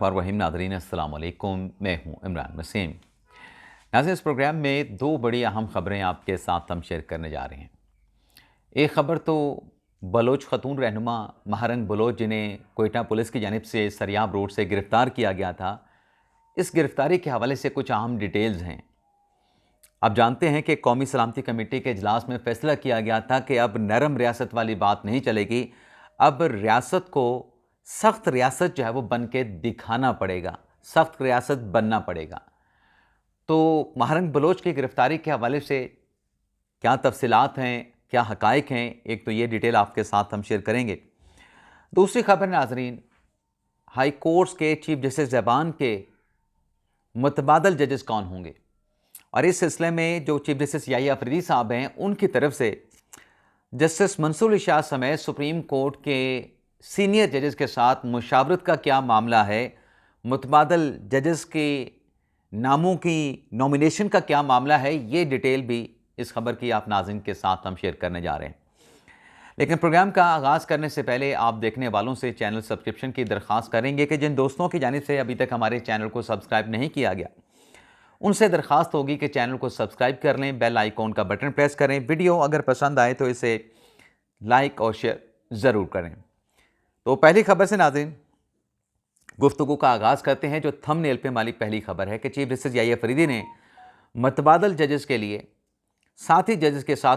रहीम नाज़रीन अस्सलाम वालेकुम, मैं हूं इमरान वसीम। नाज़रीन, इस प्रोग्राम में दो बड़ी अहम ख़बरें आपके साथ हम शेयर करने जा रहे हैं। एक ख़बर तो बलोच खतून रहनुमा महारंग बलोच, जिन्हें कोयटा पुलिस की जानिब से सरियाब रोड से गिरफ़्तार किया गया था, इस गिरफ़्तारी के हवाले से कुछ अहम डिटेल्स हैं। आप जानते हैं कि कौमी सलामती कमेटी के इजलास में फ़ैसला किया गया था कि अब नरम रियासत वाली बात नहीं चलेगी, अब रियासत को सख्त रियासत जो है वो बन के दिखाना पड़ेगा, सख्त रियासत बनना पड़ेगा। तो महारंग बलोच की गिरफ़्तारी के हवाले से क्या तफसीलात हैं, क्या हक़ाइक़ हैं, एक तो ये डिटेल आपके साथ हम शेयर करेंगे। दूसरी खबर नाज़रीन, हाई कोर्ट्स के चीफ जस्टिस ज़बान के मुतबादल जजेस कौन होंगे, और इस सिलसिले में जो चीफ जस्टिस याहिया अफरीदी साहब हैं, उनकी तरफ से जस्टिस मंसूर अली शाह समेत सुप्रीम कोर्ट के सीनियर जजेस के साथ मुशावरत का क्या मामला है, मुतबादल जजेस के नामों की नॉमिनेशन का क्या मामला है, ये डिटेल भी इस खबर की आप नाज़रीन के साथ हम शेयर करने जा रहे हैं। लेकिन प्रोग्राम का आगाज़ करने से पहले आप देखने वालों से चैनल सब्सक्रिप्शन की दरख्वास्त करेंगे कि जिन दोस्तों की जानिब से अभी तक हमारे चैनल को सब्सक्राइब नहीं किया गया, उनसे दरख्वास्त होगी कि चैनल को सब्सक्राइब कर लें, बेल आइकॉन का बटन प्रेस करें, वीडियो अगर पसंद आए तो इसे लाइक और शेयर ज़रूर करें। तो पहली खबर से नाज़रीन गुफ्तगू का आगाज़ करते हैं, जो थंबनेल पे हमारी पहली खबर है कि चीफ जस्टिस याहिया अफरीदी ने मुतबादल जजेस के लिए साथी जजेस के साथ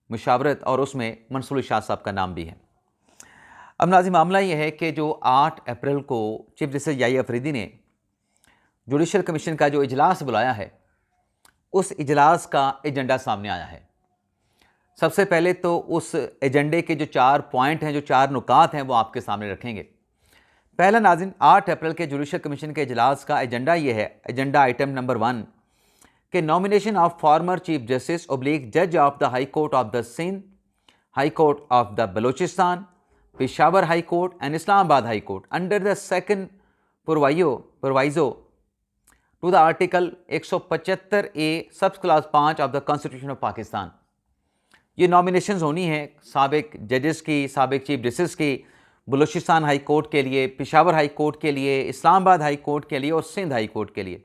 मुशावरत और उसमें मंसूर शाह साहब का नाम भी है। अब नाज़रीन, मामला यह है कि जो 8 अप्रैल को चीफ जस्टिस याहिया अफरीदी ने जुडिशल कमीशन का जो इजलास बुलाया है, उस इजलास का एजेंडा सामने आया है। सबसे पहले तो उस एजेंडे के जो 4 पॉइंट हैं, जो 4 नुकात हैं, वो आपके सामने रखेंगे। पहला नाज़रीन, 8 अप्रैल के जुडिशल कमीशन के इजलास का एजेंडा ये है, एजेंडा आइटम नंबर 1 के nomination of former chief justice oblique जज of the high court of the Sindh, high court of the Balochistan, Peshawar high court and Islamabad high court under the second proviso to the article 175A sub class 5 of the constitution of Pakistan. ये nominations होनी है साबिक जजेस की, साबिक chief justice की, Balochistan high court के लिए, पेशावर हाई कोर्ट के लिए, इस्लामाबाद हाई कोर्ट के लिए और सिंध हाई कोर्ट के लिए।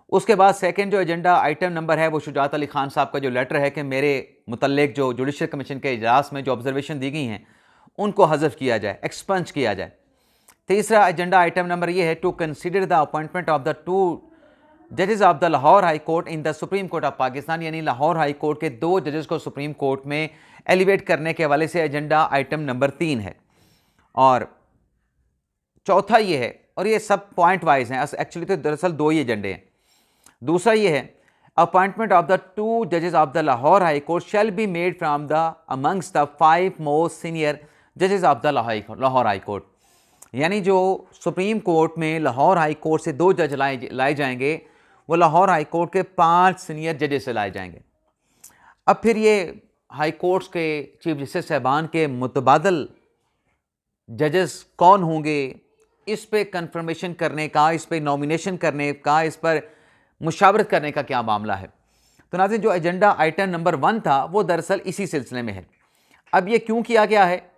उसके बाद सेकंड जो एजेंडा आइटम नंबर है, वो शुजात अली खान साहब का जो लेटर है कि मेरे मुतल्लिक जो जुडिशल कमीशन के इजलास में जो ऑब्जर्वेशन दी गई हैं, उनको हज़फ किया जाए, एक्सपंज किया जाए। तीसरा एजेंडा आइटम नंबर ये है, to consider the appointment of the 2 जजेस of the Lahore high court in the supreme court of Pakistan, यानी लाहौर हाई कोर्ट के 2 जजेस को सुप्रीम कोर्ट में एलिवेट करने के हवाले से एजेंडा आइटम नंबर 3 है। और चौथा ये है, और ये सब पॉइंट वाइज हैं, एक्चुअली तो दरअसल 2 ही एजेंडे हैं। दूसरा ये है, अपॉइंटमेंट ऑफ द 2 जजेस of the Lahore high court shall be made from the amongst the 5 most senior जजेस of the Lahore high court, यानी जो सुप्रीम कोर्ट में लाहौर हाई कोर्ट से 2 जज लाए जाएंगे, वो लाहौर हाई कोर्ट के 5 सीनियर जजेस से लाए जाएंगे। अब फिर ये हाई कोर्ट्स के चीफ जस्टिस साहबान के मुतबादल जजेस कौन होंगे, इस पे कंफर्मेशन करने का, इस पे नॉमिनेशन करने का, इस पर मुशावरत करने का क्या मामला है। तो नाज़रीन, जो एजेंडा आइटम नंबर 1 था, वो दरअसल इसी सिलसिले में है। अब ये क्यों किया गया है,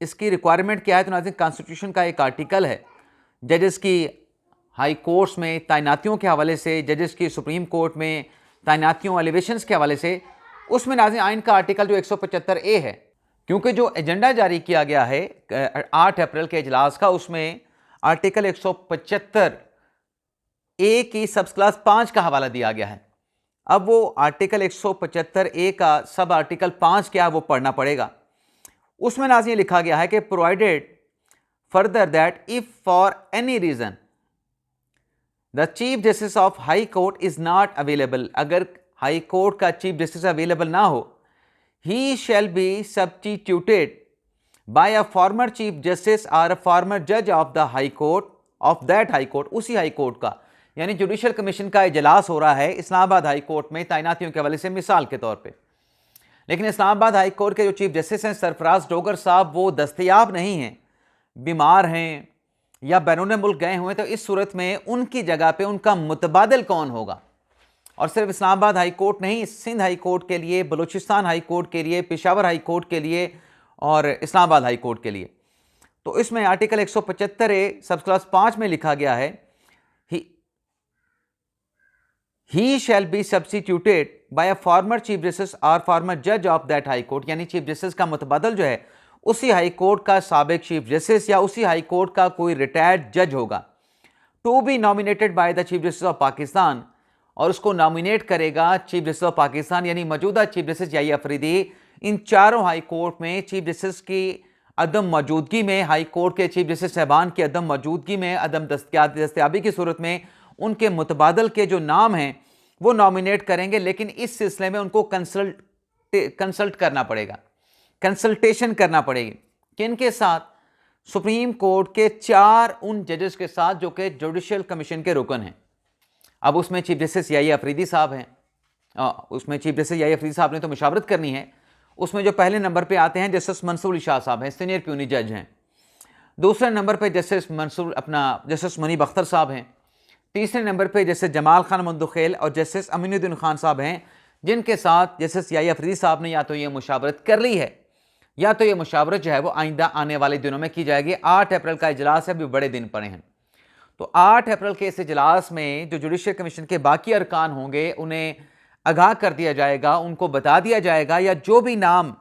इसकी रिक्वायरमेंट क्या है, तो नाज़रीन कॉन्स्टिट्यूशन का एक आर्टिकल है जजेस की हाई कोर्ट्स में तैनातियों के हवाले से, जजेस की सुप्रीम कोर्ट में तैनातियों एलिवेशंस के हवाले से। उसमें नाज़रीन आइन का आर्टिकल जो 175A है, क्योंकि जो एजेंडा जारी किया गया है 8 अप्रैल के इजलास का, उसमें आर्टिकल 175A की सब क्लास 5 का हवाला दिया गया है। अब वो आर्टिकल 175A का सब आर्टिकल 5 क्या है, वो पढ़ना पड़ेगा। उसमें नाज़रीन लिखा गया है कि provided further that if for any reason the chief justice of high court is not available, अगर हाई कोर्ट का चीफ जस्टिस अवेलेबल ना हो, he shall be substituted by a former chief justice और अ फॉर्मर जज of the high court of that high court, उसी high court का। यानी judicial commission का इजलास हो रहा है इस्लामाबाद हाई कोर्ट में तैनातियों के हवाले से, मिसाल के तौर पे, लेकिन इस्लामाबाद हाई कोर्ट के जो चीफ जस्टिस हैं सरफराज डोगर साहब, वो दस्तयाब नहीं हैं, बीमार हैं या बैरून मुल्क गए हुए, तो इस सूरत में उनकी जगह पे उनका मुतबादल कौन होगा। और सिर्फ इस्लामाबाद हाई कोर्ट नहीं, सिंध हाई कोर्ट के लिए, बलूचिस्तान हाई कोर्ट के लिए, पेशावर हाई कोर्ट के लिए और इस्लामाबाद हाई कोर्ट के लिए तो इसमें आर्टिकल 175A सब क्लास 5 में लिखा गया है, he shall be substituted by a former chief justice और फॉर्मर जज ऑफ दैट हाई कोर्ट, यानी चीफ जस्टिस का मुतबादल जो है उसी हाई कोर्ट का साबिक चीफ जस्टिस या उसी हाई कोर्ट का कोई रिटायर्ड जज होगा, to be nominated by the chief justice of Pakistan, और उसको नॉमिनेट करेगा चीफ जस्टिस ऑफ पाकिस्तान यानी मौजूदा चीफ जस्टिस याहिया अफरीदी। इन चारों हाई कोर्ट में चीफ जस्टिस की अदम मौजूदगी में, हाई कोर्ट के चीफ जस्टिस साहबान की अदम मौजूदगी में, अदम दस्तयाबी की सूरत में उनके मुतबादल के जो नाम हैं वो नॉमिनेट करेंगे, लेकिन इस सिलसिले में उनको कंसल्ट करना पड़ेगा, कंसल्टेशन करना पड़ेगी। किनके साथ? सुप्रीम कोर्ट के 4 उन जजेस के साथ जो कि जुडिशियल कमीशन के रुकन हैं। अब उसमें चीफ जस्टिस याहिया अफरीदी साहब हैं, उसमें चीफ जस्टिस याहिया अफरीदी साहब ने तो मुशावरत करनी है। उसमें जो पहले नंबर पे आते हैं जस्टिस मंसूर अली शाह साहब हैं, सीनियर प्यूनी जज हैं। दूसरे नंबर पे जस्टिस मुनीब अख्तर साहब हैं। तीसरे नंबर पे जस्टिस जमाल खान मंदुखेल और जस्टिस अमीनुद्दीन खान साहब हैं, जिनके साथ जस्टिस याहिया अफरीदी साहब ने या तो ये मुशावरत कर ली है या तो ये मुशावरत जो है वो आइंदा आने वाले दिनों में की जाएगी। 8 अप्रैल का इजलास है, अभी बड़े दिन पड़े हैं। तो 8 अप्रैल के इस इजलास में जो जुडिशियल कमीशन के बाकी अरकान होंगे उन्हें आगाह कर दिया जाएगा, उनको बता दिया जाएगा, या जो भी नाम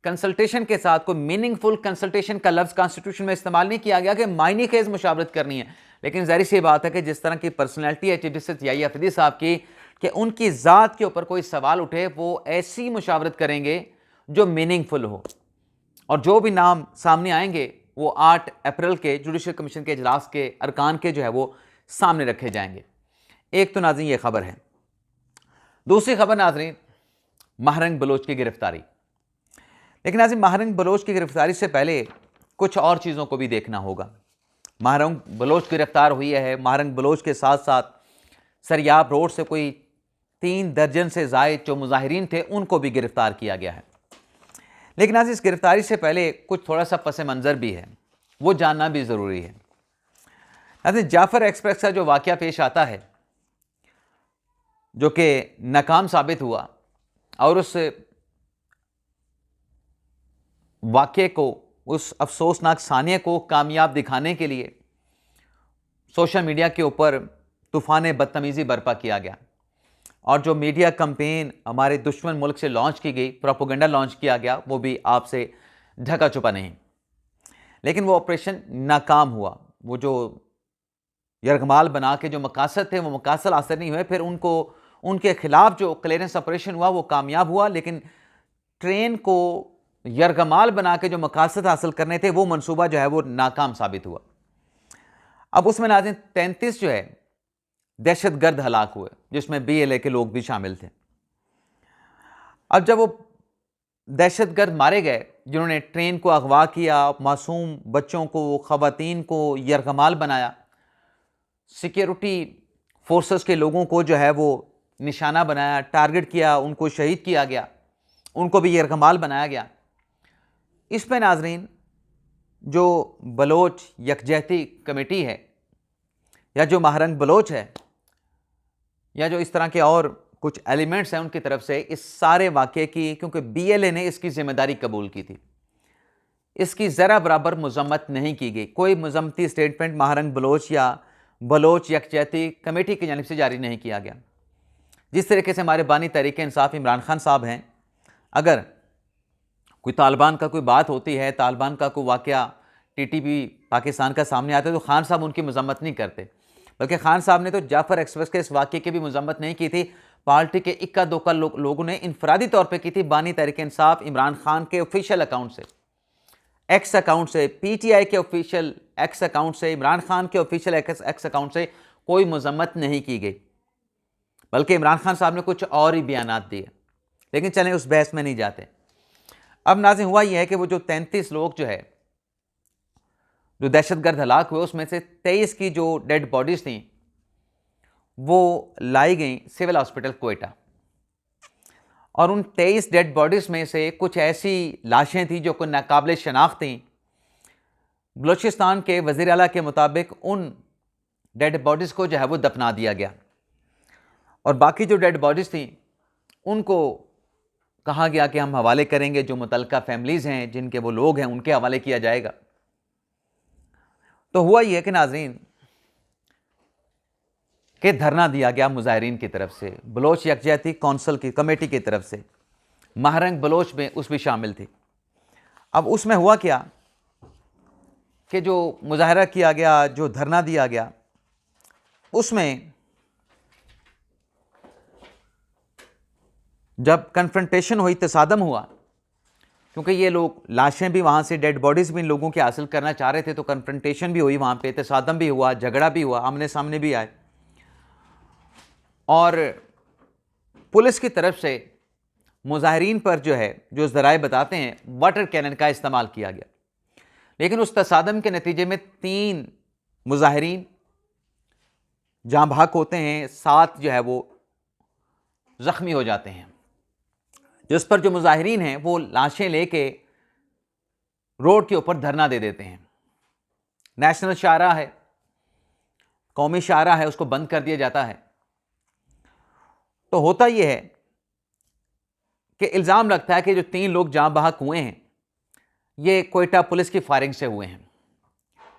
कंसल्टेशन के साथ, कोई मीनिंगफुल कंसल्टेशन का लफ्ज़ कॉन्स्टिट्यूशन में इस्तेमाल नहीं किया गया कि मायने खेज मुशावरत करनी है, लेकिन जाहिर सी बात है कि जिस तरह की पर्सनैलिटी है चीफ जस्टिस याहिया अफरीदी साहब की कि उनकी ज़ात के ऊपर कोई सवाल उठे, वो ऐसी मुशावरत करेंगे जो मीनिंगफुल हो, और जो भी नाम सामने आएंगे वो 8 अप्रैल के जुडिशियल कमीशन के इजलास के अरकान के जो है वो सामने रखे जाएंगे। एक तो नाज़रीन ये खबर है। दूसरी खबर नाज़रीन, महरंग बलोच की गिरफ्तारी। लेकिन नाज़रीन, महरंग बलोच की गिरफ्तारी से पहले कुछ और चीज़ों को भी देखना होगा। महरंग बलोच गिरफ्तार हुई है। महरंग बलोच के साथ साथ सरियाब रोड से कोई 3 दर्जन से ज़ायद जो मुजाहिरीन थे उनको भी गिरफ्तार किया गया है। लेकिन आज इस गिरफ्तारी से पहले कुछ थोड़ा सा पस मंज़र भी है, वो जानना भी ज़रूरी है। आज जाफ़र एक्सप्रेस का जो वाक़या पेश आता है जो कि नाकाम साबित हुआ, और उस वाक़ये को, उस अफसोसनाक सानिया को कामयाब दिखाने के लिए सोशल मीडिया के ऊपर तूफ़ान बदतमीज़ी बर्पा किया गया, और जो मीडिया कैंपेन हमारे दुश्मन मुल्क से लॉन्च की गई, प्रोपेगेंडा लॉन्च किया गया, वो भी आपसे ढका छुपा नहीं। लेकिन वो ऑपरेशन नाकाम हुआ। वो जो यरगमाल बना के जो मकासद थे वो मकासद हासिल नहीं हुए। फिर उनके खिलाफ जो क्लियरेंस ऑपरेशन हुआ वो कामयाब हुआ, लेकिन ट्रेन को यरगमाल बना के जो मकासद हासिल करने थे वो मनसूबा जो है वो नाकाम साबित हुआ। अब उसमें नाज़रीन 33 जो है दहशतगर्द हलाक हुए, जिसमें BLA के लोग भी शामिल थे। अब जब वो दहशतगर्द मारे गए जिन्होंने ट्रेन को अगवा किया, मासूम बच्चों को, ख़वातीन को यरगमाल बनाया, सिक्योरिटी फोर्सेस के लोगों को जो है वो निशाना बनाया, टारगेट किया, उनको शहीद किया गया, उनको भी यरगमाल बनाया गया। इस पे नाजरीन जो बलोच यकजहती कमेटी है या जो महरंग बलोच है या जो इस तरह के और कुछ एलिमेंट्स हैं उनकी तरफ से इस सारे वाक़े की, क्योंकि BLA ने इसकी जिम्मेदारी कबूल की थी, इसकी ज़रा बराबर मजम्मत नहीं की गई। कोई मजम्मती स्टेटमेंट महरंग बलोच या बलोच यकजहती कमेटी की जानिब से जारी नहीं किया गया। जिस तरीके से हमारे बानी तहरीक इंसाफ इमरान खान साहब हैं, अगर कोई तालिबान का कोई बात होती है, तालिबान का कोई वाक़या TTP पाकिस्तान का सामने आता है तो खान साहब उनकी मजम्मत नहीं करते, बल्कि खान साहब ने तो जाफ़र एक्सप्रेस के इस वाक़े की भी मजम्मत नहीं की थी। पार्टी के इक्का दोक्का लोगों ने इनफरादी तौर पर की थी। बानी तहरीक इंसाफ इमरान खान के ऑफिशियल अकाउंट से, एक्स अकाउंट से, PTI के ऑफिशियल एक्स अकाउंट से, इमरान खान के ऑफिशियल एक्स अकाउंट से कोई मजम्मत नहीं की गई, बल्कि इमरान खान साहब ने कुछ और ही बयानात दिए। लेकिन चलें उस बहस में नहीं जाते। अब नाज़रीन हुआ यह है कि वो जो 33 लोग जो है जो दहशतगर्द हलाक हुए, उसमें से 23 की जो डेड बॉडीज़ थी वो लाई गई सिविल हॉस्पिटल कोयटा, और उन 23 डेड बॉडीज़ में से कुछ ऐसी लाशें थी जो कोई नाकाबिल शनाख्त थी। बलूचिस्तान के वज़ीर आला के मुताबिक उन डेड बॉडीज़ को जो है वो दफना दिया गया, और बाकी जो डेड बॉडीज़ थी उनको कहा गया कि हम हवाले करेंगे, जो मुतल्लिका फैमिलीज़ हैं, जिनके वो लोग हैं, उनके हवाले किया जाएगा। तो हुआ ये कि नाज़रीन कि धरना दिया गया मुजाहिरीन की तरफ से, बलोच यकजहती कौंसिल की कमेटी की तरफ से, महारंग बलोच में उस भी शामिल थी। अब उसमें हुआ क्या कि जो मुजाहरा किया गया, जो धरना दिया गया, उसमें जब कन्फ्रंटेशन हुई, तसादम हुआ, क्योंकि ये लोग लाशें भी वहाँ से, डेड बॉडीज़ भी इन लोगों के हासिल करना चाह रहे थे, तो कन्फ्रंटेशन भी हुई वहाँ पे, तसादम भी हुआ, झगड़ा भी हुआ, आमने सामने भी आए, और पुलिस की तरफ से मुजाहिरीन पर जो है, जो ज़राए बताते हैं, वाटर कैनन का इस्तेमाल किया गया। लेकिन उस तसादम के नतीजे में 3 मुजाहिरीन जाँ बहक होते हैं, 7 जो है वो ज़ख्मी हो जाते हैं, जिस पर जो मुजाहिरीन हैं वो लाशें लेके रोड के ऊपर धरना दे देते हैं। नेशनल शाहरा है, कौमी शाहरा है, उसको बंद कर दिया जाता है। तो होता यह है कि इल्ज़ाम लगता है कि जो 3 लोग जाँ बहक हुए हैं ये कोयटा पुलिस की फायरिंग से हुए हैं,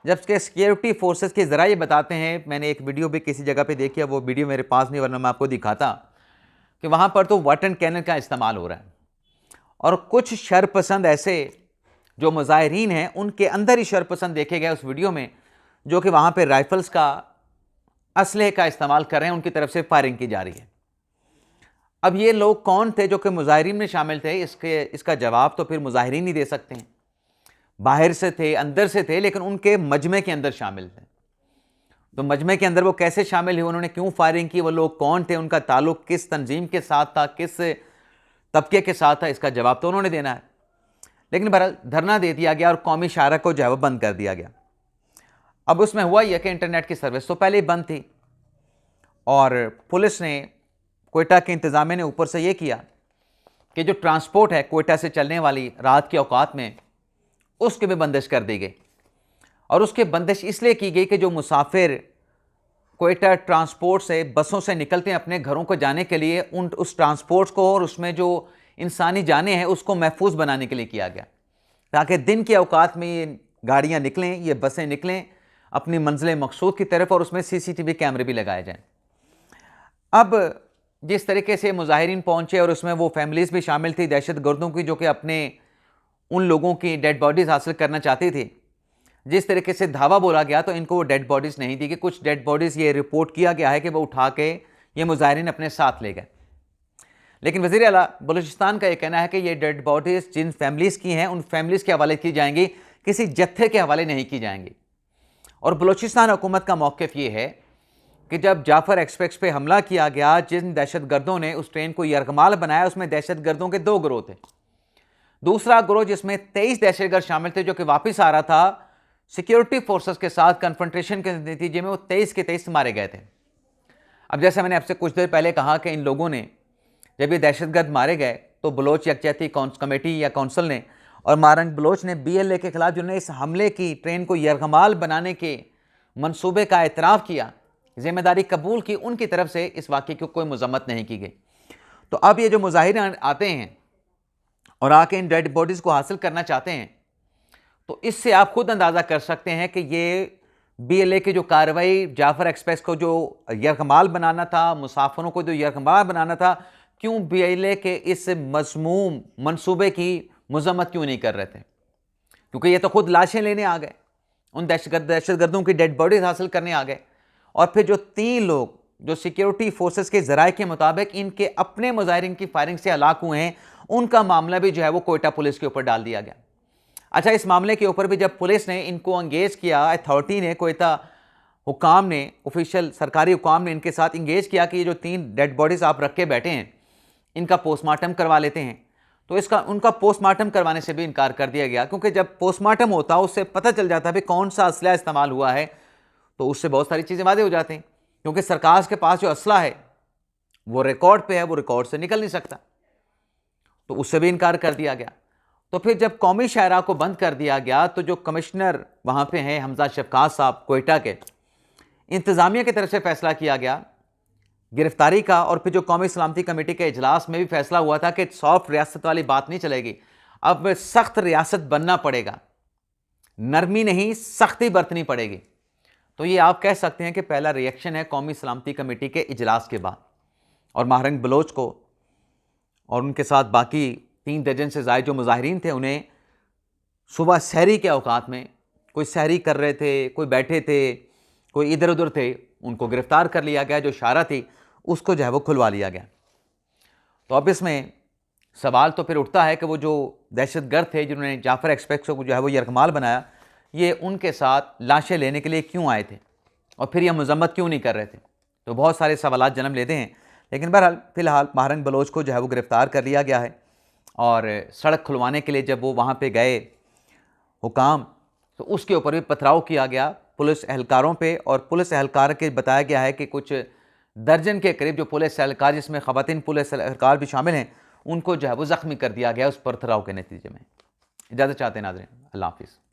जबकि सिक्योरिटी फोर्सेस के ज़रा ये बताते हैं, मैंने एक वीडियो भी किसी जगह पे देखी है, वो वीडियो मेरे पास नहीं वरना मैं आपको दिखाता, कि वहाँ पर तो वाटर कैनन का इस्तेमाल हो रहा है, और कुछ शरपसंद ऐसे जो मुजाहिरीन हैं उनके अंदर ही शरपसंद देखे गए उस वीडियो में, जो कि वहाँ पर राइफल्स का, असलहे का इस्तेमाल कर रहे हैं, उनकी तरफ से फायरिंग की जा रही है। अब ये लोग कौन थे जो कि मुजाहिरीन में शामिल थे, इसका जवाब तो फिर मुजाहिरीन ही दे सकते हैं। बाहर से थे, अंदर से थे, लेकिन उनके मजमे के अंदर शामिल थे। तो मजमे के अंदर वो कैसे शामिल हुए, उन्होंने क्यों फायरिंग की, वो लोग कौन थे, उनका ताल्लुक किस तंजीम के साथ था, किस तबके के साथ था, इसका जवाब तो उन्होंने देना है। लेकिन बहरहाल धरना दे दिया गया और कौमी शाहरा को जो है वो बंद कर दिया गया। अब उसमें हुआ यह कि इंटरनेट की सर्विस तो पहले ही बंद थी, और पुलिस ने, कोयटा के इंतज़ामिया ने ऊपर से ये किया कि जो ट्रांसपोर्ट है कोयटा से चलने वाली रात के औकात में, उसकी भी बंदिश कर दी गई। और उसकी बंदिश इसलिए की गई कि जो मुसाफिर कोयटा ट्रांसपोर्ट से, बसों से निकलते हैं अपने घरों को जाने के लिए, उस ट्रांसपोर्ट को और उसमें जो इंसानी जानें हैं उसको महफूज बनाने के लिए किया गया, ताकि दिन के औकात में ये गाड़ियाँ निकलें, ये बसें निकलें अपनी मंजिल मकसूद की तरफ, और उसमें CCTV कैमरे भी लगाए जाएँ। अब जिस तरीके से मुजाहिरीन पहुँचे, और उसमें वो फैमिलीज़ भी शामिल थी दहशत गर्दों की, जो कि अपने उन लोगों की डेड बॉडीज़ हासिल करना चाहती थी, जिस तरीके से धावा बोला गया, तो इनको वो डेड बॉडीज़ नहीं दी, कि कुछ डेड बॉडीज़ ये रिपोर्ट किया गया है कि वो उठा के ये मुजाहिरीन अपने साथ ले गए। लेकिन वज़ीर आला बलूचिस्तान का ये कहना है कि ये डेड बॉडीज़ जिन फैमिलीज़ की हैं उन फैमिलीज़ के हवाले की जाएंगी, किसी जत्थे के हवाले नहीं की जाएंगी। और बलूचिस्तान हुकूमत का मौक़िफ़ ये है कि जब जाफ़र एक्सप्रेस पे हमला किया गया, जिन दहशत गर्दों ने उस ट्रेन को यरगमाल बनाया, उसमें दहशत गर्दों के 2 गिरोह थे। दूसरा गिरोह जिसमें 23 दहशतगर्द शामिल थे, जो कि वापस आ रहा था सिक्योरिटी फोर्सेस के साथ कन्फ्रंटेशन के नतीजे में, वो 23 के 23 मारे गए थे। अब जैसे मैंने आपसे कुछ देर पहले कहा कि इन लोगों ने, जब ये दहशतगर्द मारे गए, तो बलोच यकजहती कमेटी या कौंसिल ने और महारंग बलोच ने BLA के खिलाफ जिन्होंने इस हमले की, ट्रेन को यरगमाल बनाने के मनसूबे का एतराफ़ किया, जिम्मेदारी कबूल की, उनकी तरफ से इस वाक़े की कोई मज़म्मत नहीं की गई। तो अब ये जो मुजाहिरीन आते हैं और आके इन डेड बॉडीज़ को हासिल करना चाहते हैं, तो इससे आप खुद अंदाज़ा कर सकते हैं कि ये BLA की जो कार्रवाई, जाफ़र एक्सप्रेस को जो यरगमाल बनाना था, मुसाफिरों को जो यरगमाल बनाना था, क्यों BLA के इस मज़मूम मनसूबे की मज़म्मत क्यों नहीं कर रहे थे? क्योंकि ये तो खुद लाशें लेने आ गए, उन दहशतगर्दों की डेड बॉडीज़ हासिल करने आ गए। और फिर जो 3 लोग जो सिक्योरिटी फोर्सेस के ज़राए के मुताबिक इनके अपने मुजाहिरीन की फायरिंग से हलाक हुए हैं, उनका मामला भी जो है वो कोयटा पुलिस के ऊपर डाल दिया गया। अच्छा, इस मामले के ऊपर भी जब पुलिस ने इनको एंगेज किया, अथॉरिटी ने, कोयटा हुकाम ने, ऑफिशियल सरकारी हुकाम ने इनके साथ इंगेज किया कि ये जो 3 डेड बॉडीज़ आप रख के बैठे हैं, इनका पोस्टमार्टम करवा लेते हैं, तो उनका पोस्टमार्टम करवाने से भी इनकार कर दिया गया, क्योंकि जब पोस्टमार्टम होता उससे पता चल जाता है कौन सा असला इस्तेमाल हुआ है, तो उससे बहुत सारी चीज़ें वादे हो जाती हैं। क्योंकि सरकार के पास जो असला है वो रिकॉर्ड पे है, वो रिकॉर्ड से निकल नहीं सकता, तो उससे भी इनकार कर दिया गया। तो फिर जब कौमी शाहरा को बंद कर दिया गया, तो जो कमिश्नर वहाँ पे हैं हमजा शफकात साहब कोयटा के, इंतज़ामिया की तरफ से फैसला किया गया गिरफ्तारी का, और फिर जो कौमी सलामती कमेटी के इजलास में भी फैसला हुआ था कि सॉफ्ट रियासत वाली बात नहीं चलेगी, अब सख्त रियासत बनना पड़ेगा। नरमी नहीं सख्ती बरतनी पड़ेगी। तो ये आप कह सकते हैं कि पहला रिएक्शन है कौमी सलामती कमेटी के इजलास के बाद। और महारंग बलोच को और उनके साथ बाकी 3 दर्जन से ज़ायद जो मुजाहिरीन थे, उन्हें सुबह सहरी के औकात में, कोई सहरी कर रहे थे, कोई बैठे थे, कोई इधर उधर थे, उनको गिरफ्तार कर लिया गया। जो इशारा थी उसको जो है वो खुलवा लिया गया। तो अब इसमें सवाल तो फिर उठता है कि वो जो दहशतगर्द थे जिन्होंने जाफ़र एक्सप्रेस को जो है वो यरगमाल बनाया, ये उनके साथ लाशें लेने के लिए क्यों आए थे और फिर यह मजम्मत क्यों नहीं कर रहे थे। तो बहुत सारे सवाल जन्म लेते हैं। लेकिन बहरहाल फ़िलहाल महारंग बलोच को जो है वो गिरफ़्तार कर लिया गया है। और सड़क खुलवाने के लिए जब वो वहाँ पे गए हुकाम, तो उसके ऊपर भी पथराव किया गया पुलिस एहलकारों पे। और पुलिस एहलकार के बताया गया है कि कुछ दर्जन के करीब जो पुलिस एहलकार, जिसमें ख़वातीन पुलिस एहलकार भी शामिल हैं, उनको जो है वो ज़ख्मी कर दिया गया उस पथराव के नतीजे में। इजाज़त चाहते हैं नाज़रीन, अल्लाह हाफ़िज़।